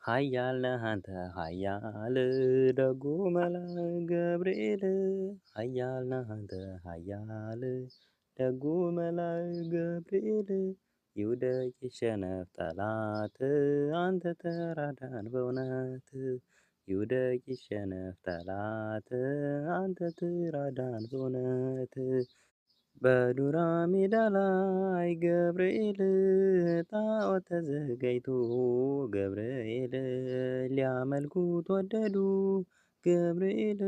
ኃያል ነህ አንተ ኃያል ደጉ መልአክ ገብርኤል ኃያል ነህ አንተ ኃያል ደጉ መልአክ ገብርኤል ይውደቅ ይሸነፍ ጠላት አንተ ተራዳን በእውነት ይውደቅ ይሸነፍ ጠላት አንተ ተራዳን በእውነት በዱራ ሜዳ ላይ ገብርኤል ጣዖት ተዘጋጅቶ ገብርኤል ሊያመልኩት ወደዱ ገብርኤል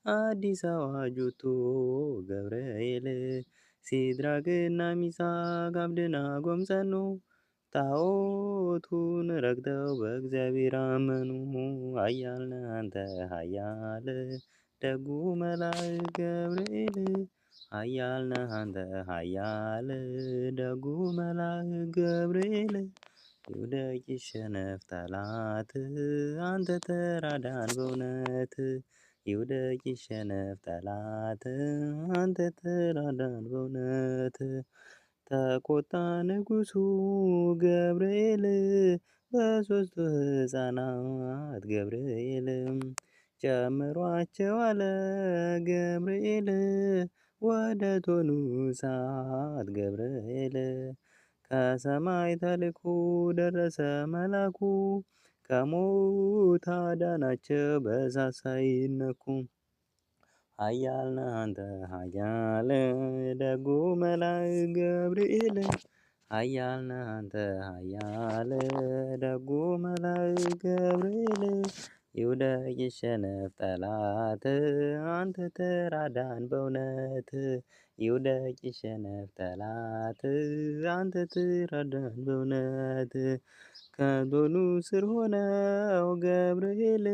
አዲስ አዋጅ ወጥቶ ገብርኤል ሲድራቅና ሚሳቅ አብደናጎም ጸኑ ጣዖቱን ረግጠው በእግዚአብሔር አመኑ። ኃያል ነህ አንተ ኃያል ደጉ መልአክ ገብርኤል ኃያል ነህ አንተ ኃያል ደጉ መልአክ ገብርኤል ይውደቅ ይሸነፍ ጠላት አንተ ተራዳን በእውነት ይውደቅ ይሸነፍ ጠላት አንተ ተራዳን በእውነት ተቆጣ ንጉሡ ገብርኤል በሦስቱ ሕፃናት ገብርኤል ጨምሯቸው አለ ገብርኤል ወደ እቶኑ እሳት ገብርኤል ከሰማይ ተልኮ ደረሰ መላኩ ከሞት አዳናቸው በእሳት ሳይነኩ። ኃያል ነህ አንተ ኃያል ደጉ መልአክ ገብርኤል ኃያል ነህ አንተ ኃያል ደጉ መልአክ ገብርኤል ይውደቅ ይሸነፍ ጠላት አንተ ተራዳን በእውነት ይውደቅ ይሸነፍ ጠላት አንተ ተራዳን በእውነት ከእቶኑ ስር ሆነው ገብርኤል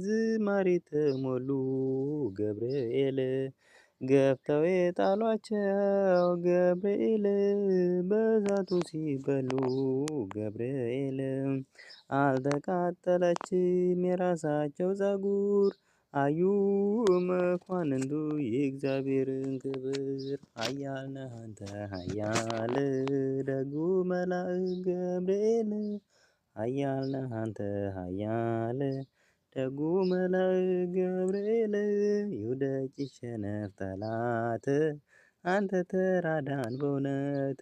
ዝማሬ ተሞሉ ገብርኤል ገፍተው የጣሏቸው ገብርኤል በእሳቱ ሲበሉ ገብርኤል አልተቃጠለችም የራሳቸው ፀጉር አዩ መኳንንቱ የእግዚአብሔርን ክብር። ኃያል ነህ አንተ ኃያል ደጉ መልአክ ገብርኤል ኃያል ነህ አንተ ኃያል ደጉ መልአክ ገብርኤል ይውደቅ ይሸነፍ ጠላት አንተ ተራዳን በእውነት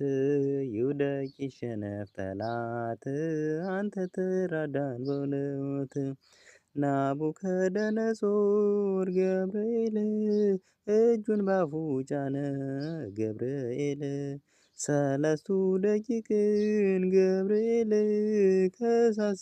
ይውደቅ ይሸነፍ ጠላት አንተ ተራዳን በእውነት። ናቡከደነፆር ገብርኤል እጁን ባፉ ጫነ ገብርኤል ሰለስቱ ደቂቅን ገብርኤል ከእሳት